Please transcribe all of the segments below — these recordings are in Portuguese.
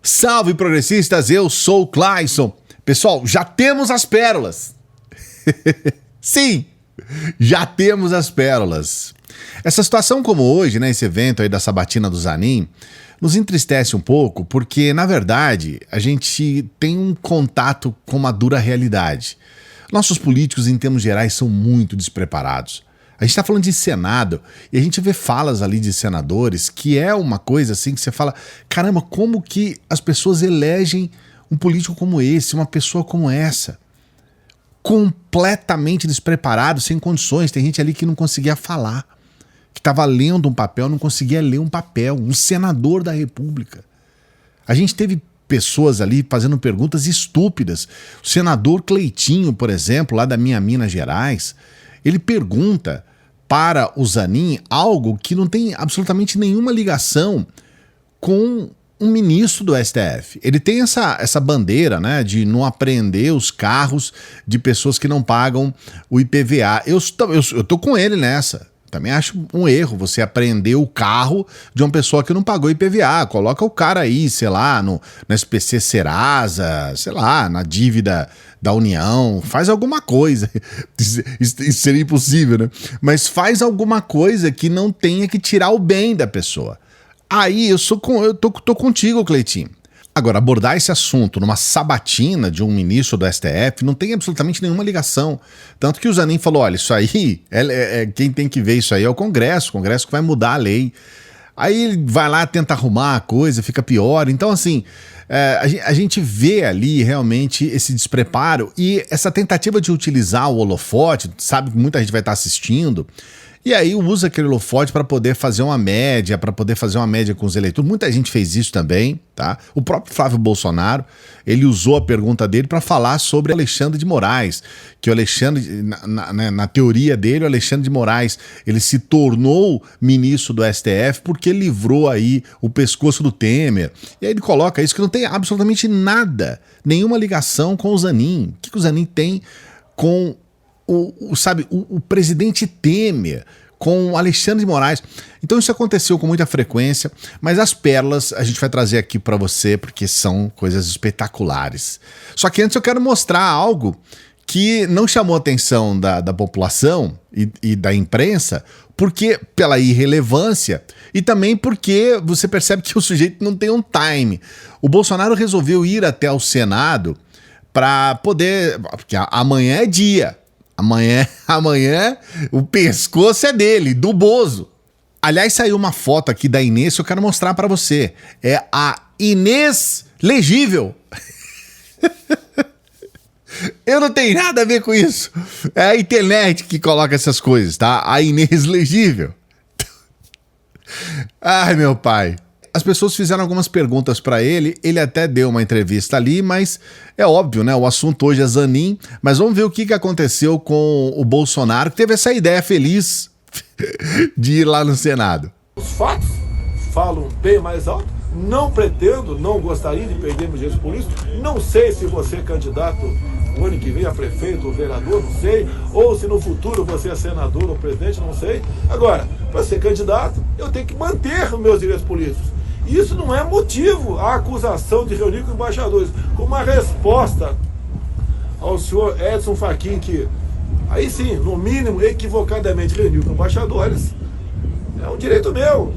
Salve progressistas, eu sou o Clayson. Pessoal, já temos as pérolas. Sim, já temos as pérolas. Essa situação como hoje, né, esse evento aí da sabatina do Zanin, nos entristece um pouco porque, na verdade, a gente tem um contato com uma dura realidade. Nossos políticos, em termos gerais, são muito despreparados. A gente está falando de Senado e a gente vê falas ali de senadores que é uma coisa assim que você fala, caramba, como que as pessoas elegem um político como esse, uma pessoa como essa? Completamente despreparado, sem condições. Tem gente ali que não conseguia falar, que estava lendo um papel, não conseguia ler um papel, um senador da República. A gente teve pessoas ali fazendo perguntas estúpidas. O senador Cleitinho, por exemplo, lá da minha Minas Gerais, ele pergunta para o Zanin algo que não tem absolutamente nenhuma ligação com um ministro do STF. Ele tem essa bandeira, né, de não apreender os carros de pessoas que não pagam o IPVA. Eu tô com ele nessa. Também acho um erro você apreender o carro de uma pessoa que não pagou IPVA. Coloca o cara aí, sei lá, no SPC Serasa, sei lá, na dívida da União, faz alguma coisa. Isso seria impossível, né? Mas faz alguma coisa que não tenha que tirar o bem da pessoa. Aí eu tô contigo, Cleitinho. Agora, abordar esse assunto numa sabatina de um ministro do STF não tem absolutamente nenhuma ligação. Tanto que o Zanin falou, olha, isso aí, quem tem que ver isso aí é o Congresso que vai mudar a lei. Aí ele vai lá, tenta arrumar a coisa, fica pior. Então, assim, a gente vê ali realmente esse despreparo e essa tentativa de utilizar o holofote, sabe que muita gente vai estar assistindo, e aí usa aquele holofote para poder fazer uma média, com os eleitores. Muita gente fez isso também, tá? O próprio Flávio Bolsonaro, ele usou a pergunta dele para falar sobre Alexandre de Moraes, que o Alexandre, na teoria dele, o Alexandre de Moraes, ele se tornou ministro do STF porque livrou aí o pescoço do Temer. E aí ele coloca isso que não tem absolutamente nada, nenhuma ligação com o Zanin. O que o Zanin tem com o presidente Temer, com o Alexandre de Moraes? Então isso aconteceu com muita frequência, mas as pérolas a gente vai trazer aqui para você porque são coisas espetaculares. Só que antes eu quero mostrar algo que não chamou a atenção da população e da imprensa, porque pela irrelevância e também porque você percebe que o sujeito não tem um time. O Bolsonaro resolveu ir até o Senado para poder, porque amanhã é dia. Amanhã o pescoço é dele, do Bozo. Aliás, saiu uma foto aqui da Inês que eu quero mostrar pra você. É a Inês Legível. Eu não tenho nada a ver com isso. É a internet que coloca essas coisas, tá? A Inês Legível. Ai, meu pai. As pessoas fizeram algumas perguntas para ele, ele até deu uma entrevista ali, mas é óbvio, né? O assunto hoje é Zanin, mas vamos ver o que aconteceu com o Bolsonaro, que teve essa ideia feliz de ir lá no Senado. Os fatos falam bem mais alto. Não pretendo, não gostaria de perder meus direitos políticos. Não sei se você é candidato o ano que vem a prefeito ou vereador, não sei. Ou se no futuro você é senador ou presidente, não sei. Agora, para ser candidato, eu tenho que manter os meus direitos políticos. Isso não é motivo à acusação de reunir com embaixadores. Como uma resposta ao senhor Edson Fachin, que aí sim, no mínimo, equivocadamente reuniu com embaixadores. É um direito meu.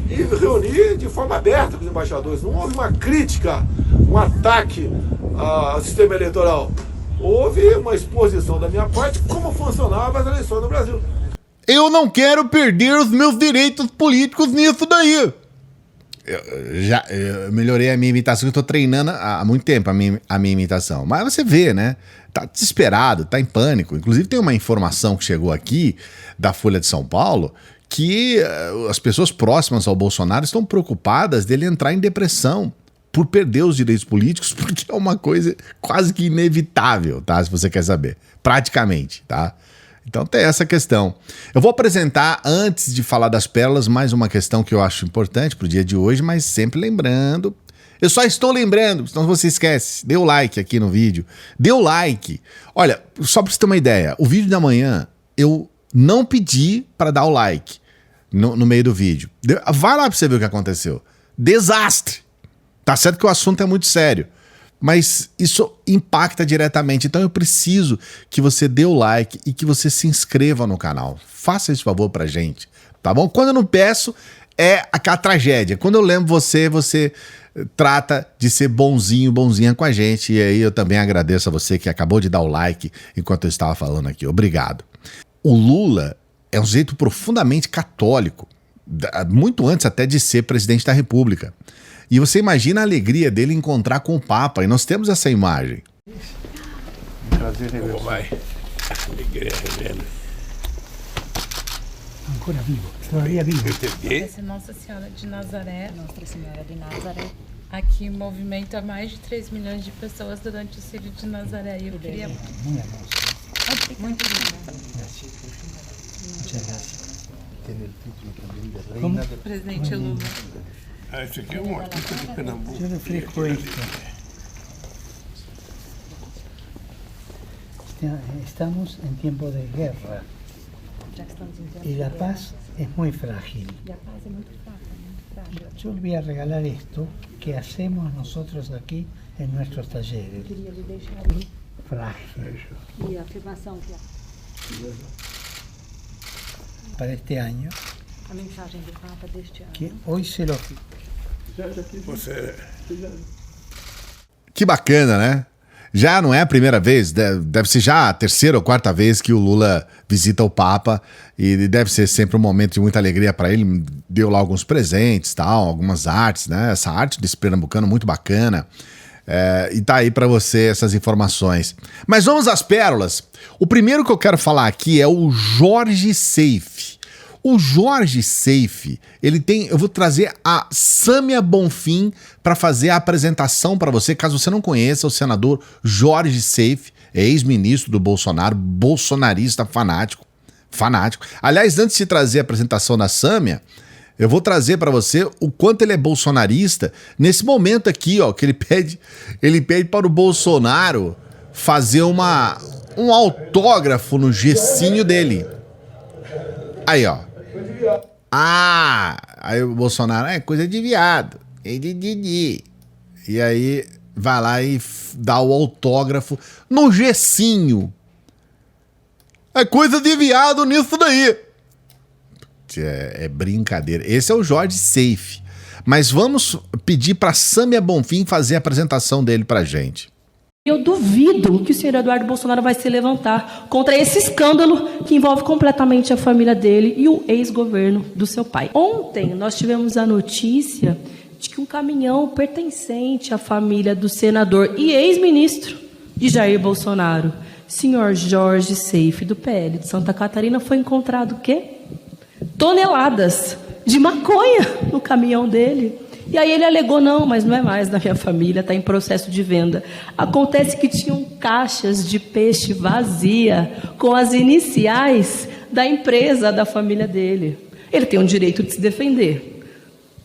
E reunir de forma aberta com os embaixadores. Não houve uma crítica, um ataque ao sistema eleitoral. Houve uma exposição da minha parte como funcionavam as eleições no Brasil. Eu não quero perder os meus direitos políticos nisso daí. Eu melhorei a minha imitação, eu tô treinando há muito tempo a minha imitação. Mas você vê, né? Tá desesperado, tá em pânico. Inclusive tem uma informação que chegou aqui da Folha de São Paulo que as pessoas próximas ao Bolsonaro estão preocupadas dele entrar em depressão por perder os direitos políticos, porque é uma coisa quase que inevitável, tá? Se você quer saber. Praticamente, tá? Então tem essa questão. Eu vou apresentar, antes de falar das pérolas, mais uma questão que eu acho importante pro dia de hoje, mas sempre lembrando. Eu só estou lembrando, senão você esquece. Dê o like aqui no vídeo. Dê o like. Olha, só pra você ter uma ideia, o vídeo da manhã eu não pedi para dar o like no meio do vídeo. Vai lá pra você ver o que aconteceu. Desastre. Tá certo que o assunto é muito sério, mas isso impacta diretamente. Então eu preciso que você dê o like e que você se inscreva no canal. Faça esse favor pra gente, tá bom? Quando eu não peço, é aquela tragédia. Quando eu lembro você, você trata de ser bonzinho, bonzinha com a gente. E aí eu também agradeço a você que acabou de dar o like enquanto eu estava falando aqui. Obrigado. O Lula é um sujeito profundamente católico, muito antes até de ser presidente da República. E você imagina a alegria dele encontrar com o Papa, e nós temos essa imagem. Prazer em ver. Vai. Alegria revela. Ancora vivo, todavía vivo. Entendeu? Nossa Senhora de Nazaré. Nossa Senhora de Nazaré. Aqui movimenta mais de 3 milhões de pessoas durante o Círio de Nazaré. E eu queria... Muy hermoso. Muito linda. Muchas gracias. Como? Presidente Lula. Ah, esse aqui é um artista de Pernambuco. Yo le ofrezco esto. Estamos en tiempo de guerra Já que estamos em tempo y la de paz es muy frágil. E a paz é muito fraca, muito frágil. Yo le voy a regalar esto que hacemos nosotros aquí en nuestros talleres. Queria lhe deixar ali. Frágil. E a afirmação que Para este año, a mensagem do Papa deste ano. que hoy se lo... Você Que bacana, né? Já não é a primeira vez, deve ser já a terceira ou quarta vez que o Lula visita o Papa, e deve ser sempre um momento de muita alegria para ele. Deu lá alguns presentes, tal, algumas artes, né? Essa arte desse pernambucano muito bacana. E tá aí para você essas informações. Mas vamos às pérolas. O primeiro que eu quero falar aqui é o Jorge Seife. O Jorge Seife, ele tem... Eu vou trazer a Sâmia Bonfim para fazer a apresentação para você, caso você não conheça o senador Jorge Seife, ex-ministro do Bolsonaro, bolsonarista fanático. Aliás, antes de trazer a apresentação da Sâmia, eu vou trazer para você o quanto ele é bolsonarista nesse momento aqui, ó, que ele pede para o Bolsonaro fazer um autógrafo no gessinho dele. Aí, ó. Aí o Bolsonaro, é coisa de viado. E aí vai lá e dá o autógrafo no gessinho. É coisa de viado nisso daí. É brincadeira. Esse é o Jorge Seife. Mas vamos pedir para Sâmia Bonfim fazer a apresentação dele pra gente. Eu duvido que o senhor Eduardo Bolsonaro vai se levantar contra esse escândalo que envolve completamente a família dele e o ex-governo do seu pai. Ontem nós tivemos a notícia de que um caminhão pertencente à família do senador e ex-ministro de Jair Bolsonaro, senhor Jorge Seife, do PL de Santa Catarina, foi encontrado o quê? Toneladas de maconha no caminhão dele. E aí ele alegou, não, mas não é mais da minha família, está em processo de venda. Acontece que tinham caixas de peixe vazia com as iniciais da empresa da família dele. Ele tem o direito de se defender.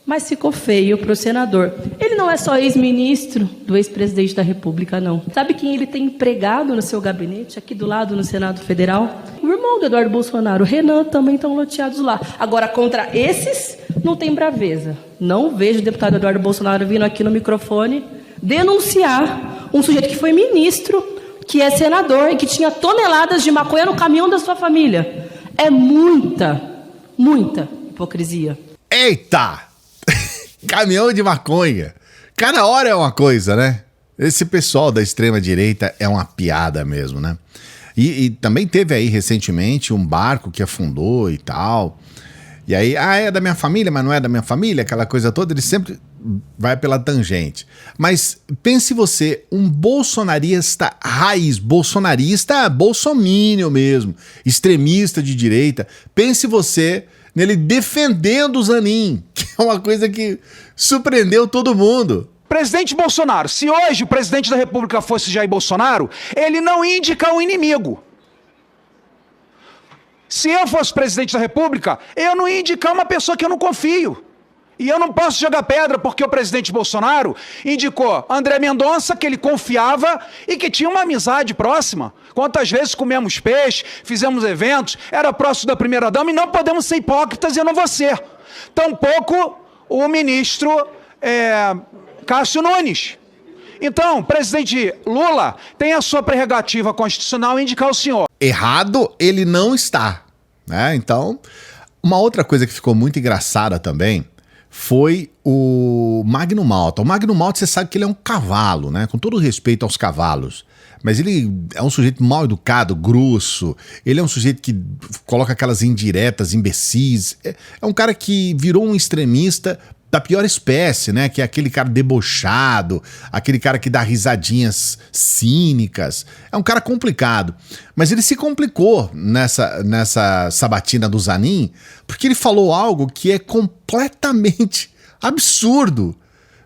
Mas ficou feio para o senador. Ele não é só ex-ministro do ex-presidente da República, não. Sabe quem ele tem empregado no seu gabinete, aqui do lado, no Senado Federal? O irmão do Eduardo Bolsonaro, o Renan, também estão loteados lá. Agora, contra esses, não tem braveza. Não vejo o deputado Eduardo Bolsonaro vindo aqui no microfone denunciar um sujeito que foi ministro, que é senador e que tinha toneladas de maconha no caminhão da sua família. É muita hipocrisia. Eita! Caminhão de maconha. Cada hora é uma coisa, né? Esse pessoal da extrema-direita é uma piada mesmo, né? E também teve aí recentemente um barco que afundou e tal. E aí, é da minha família, mas não é da minha família, aquela coisa toda. Ele sempre vai pela tangente. Mas pense você, um bolsonarista raiz, bolsonarista bolsominion mesmo, extremista de direita. Pense você nele defendendo o Zanin, que é uma coisa que surpreendeu todo mundo. Presidente Bolsonaro, se hoje o presidente da República fosse Jair Bolsonaro, ele não ia indicar um inimigo. Se eu fosse presidente da República, eu não ia indicar uma pessoa que eu não confio. E eu não posso jogar pedra porque o presidente Bolsonaro indicou André Mendonça, que ele confiava e que tinha uma amizade próxima. Quantas vezes comemos peixe, fizemos eventos, era próximo da primeira-dama e não podemos ser hipócritas e eu não vou ser. Tampouco o ministro Cássio Nunes. Então, presidente Lula tem a sua prerrogativa constitucional em indicar o senhor. Errado ele não está, né? Então, uma outra coisa que ficou muito engraçada também foi o Magno Malta. O Magno Malta, você sabe que ele é um cavalo, né? Com todo respeito aos cavalos. Mas ele é um sujeito mal educado, grosso. Ele é um sujeito que coloca aquelas indiretas, imbecis. É um cara que virou um extremista da pior espécie, né? Que é aquele cara debochado, aquele cara que dá risadinhas cínicas. É um cara complicado. Mas ele se complicou nessa sabatina do Zanin, porque ele falou algo que é completamente absurdo.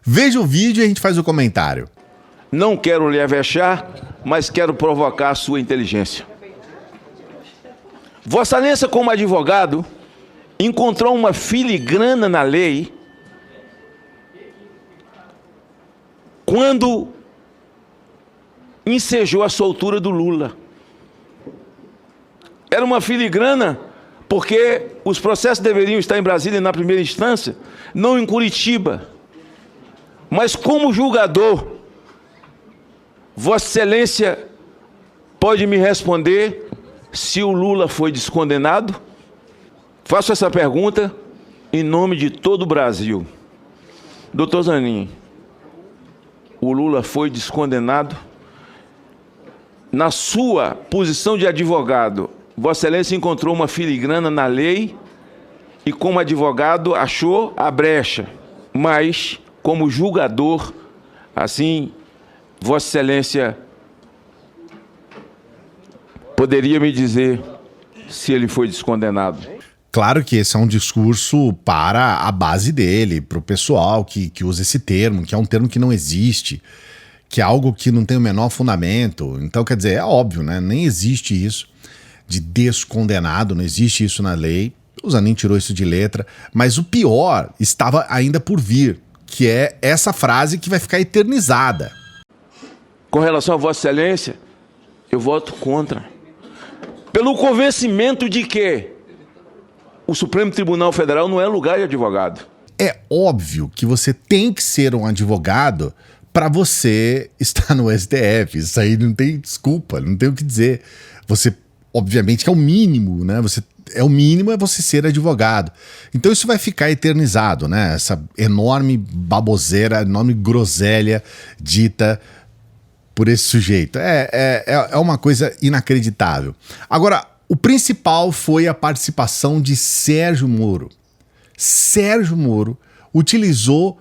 Veja o vídeo e a gente faz o comentário. Não quero lhe avexar, mas quero provocar a sua inteligência. Vossa Excelência, como advogado, encontrou uma filigrana na lei quando ensejou a soltura do Lula. Era uma filigrana porque os processos deveriam estar em Brasília na primeira instância, não em Curitiba. Mas como julgador, Vossa Excelência pode me responder se o Lula foi descondenado? Faço essa pergunta em nome de todo o Brasil. Doutor Zanin, o Lula foi descondenado? Na sua posição de advogado, Vossa Excelência encontrou uma filigrana na lei e, como advogado, achou a brecha. Mas, como julgador, assim, Vossa Excelência poderia me dizer se ele foi descondenado? Claro que esse é um discurso para a base dele, para o pessoal que usa esse termo, que é um termo que não existe, que é algo que não tem o menor fundamento. Então, quer dizer, é óbvio, né? Nem existe isso de descondenado, não existe isso na lei. O Zanin tirou isso de letra, mas o pior estava ainda por vir, que é essa frase que vai ficar eternizada. Com relação a Vossa Excelência, eu voto contra. Pelo convencimento de que o Supremo Tribunal Federal não é lugar de advogado. É óbvio que você tem que ser um advogado para você estar no STF. Isso aí não tem desculpa, não tem o que dizer. Você, obviamente, que é o mínimo, né? O mínimo é você ser advogado. Então isso vai ficar eternizado, né? Essa enorme baboseira, enorme groselha dita por esse sujeito. É uma coisa inacreditável. Agora, o principal foi a participação de Sérgio Moro. Sérgio Moro utilizou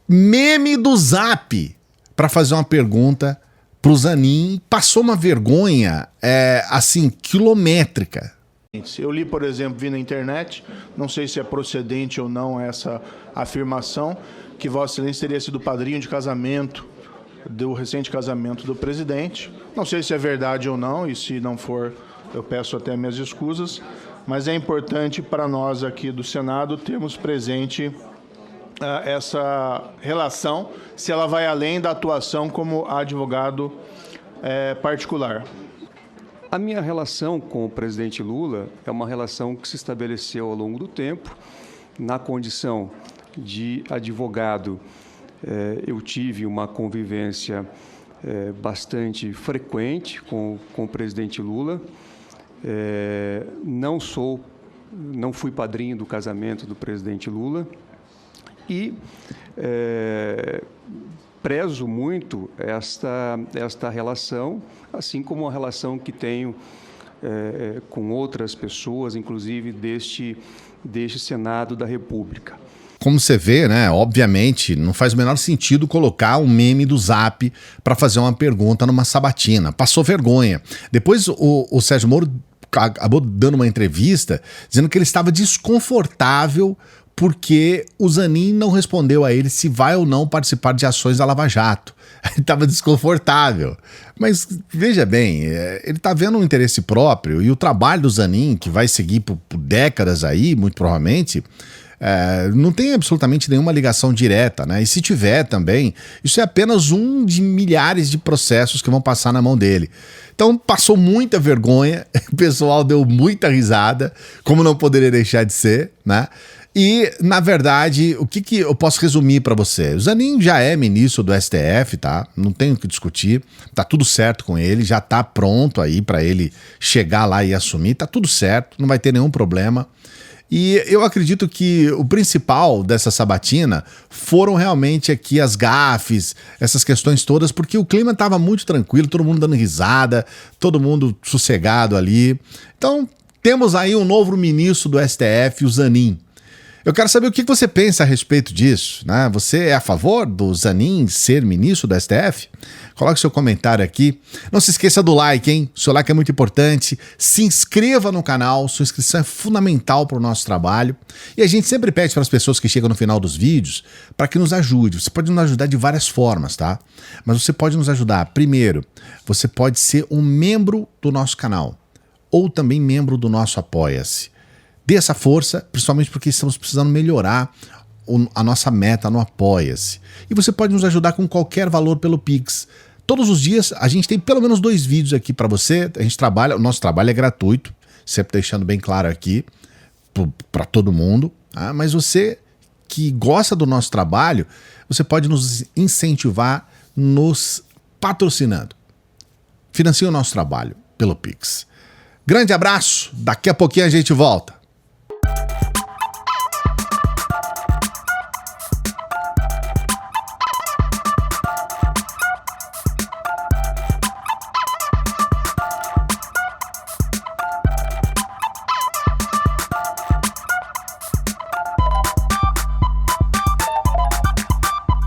meme do Zap para fazer uma pergunta pro Zanin. Passou uma vergonha, assim, quilométrica. Eu li, por exemplo, vi na internet, não sei se é procedente ou não essa afirmação, que Vossa Excelência teria sido padrinho de casamento, do recente casamento do presidente. Não sei se é verdade ou não, e se não for, eu peço até minhas escusas, mas é importante para nós aqui do Senado termos presente essa relação, se ela vai além da atuação como advogado particular. A minha relação com o presidente Lula é uma relação que se estabeleceu ao longo do tempo. Na condição de advogado, eu tive uma convivência bastante frequente com o presidente Lula. Não fui padrinho do casamento do presidente Lula e prezo muito esta relação, assim como a relação que tenho com outras pessoas, inclusive deste Senado da República. Como você vê, né? Obviamente, não faz o menor sentido colocar um meme do Zap para fazer uma pergunta numa sabatina. Passou vergonha. Depois o Sérgio Moro acabou dando uma entrevista dizendo que ele estava desconfortável porque o Zanin não respondeu a ele se vai ou não participar de ações da Lava Jato. Ele estava desconfortável. Mas veja bem, ele está vendo um interesse próprio e o trabalho do Zanin, que vai seguir por décadas aí, muito provavelmente, não tem absolutamente nenhuma ligação direta, né? E se tiver também, isso é apenas um de milhares de processos que vão passar na mão dele. Então passou muita vergonha, o pessoal deu muita risada, como não poderia deixar de ser, né? E, na verdade, o que eu posso resumir para você? O Zanin já é ministro do STF, tá? Não tenho o que discutir. Tá tudo certo com ele, já tá pronto aí para ele chegar lá e assumir. Tá tudo certo, não vai ter nenhum problema. E eu acredito que o principal dessa sabatina foram realmente aqui as gafes, essas questões todas, porque o clima estava muito tranquilo, todo mundo dando risada, todo mundo sossegado ali. Então, temos aí um novo ministro do STF, o Zanin. Eu quero saber o que você pensa a respeito disso, né? Você é a favor do Zanin ser ministro do STF? Coloque seu comentário aqui. Não se esqueça do like, hein? O seu like é muito importante. Se inscreva no canal, sua inscrição é fundamental para o nosso trabalho. E a gente sempre pede para as pessoas que chegam no final dos vídeos para que nos ajude. Você pode nos ajudar de várias formas, tá? Mas você pode nos ajudar. Primeiro, você pode ser um membro do nosso canal ou também membro do nosso Apoia-se. Dê essa força, principalmente porque estamos precisando melhorar a nossa meta no Apoia-se. E você pode nos ajudar com qualquer valor pelo Pix. Todos os dias a gente tem pelo menos 2 vídeos aqui para você. A gente trabalha, o nosso trabalho é gratuito, sempre deixando bem claro aqui para todo mundo. Tá? Mas você que gosta do nosso trabalho, você pode nos incentivar nos patrocinando. Financie o nosso trabalho pelo Pix. Grande abraço, daqui a pouquinho a gente volta.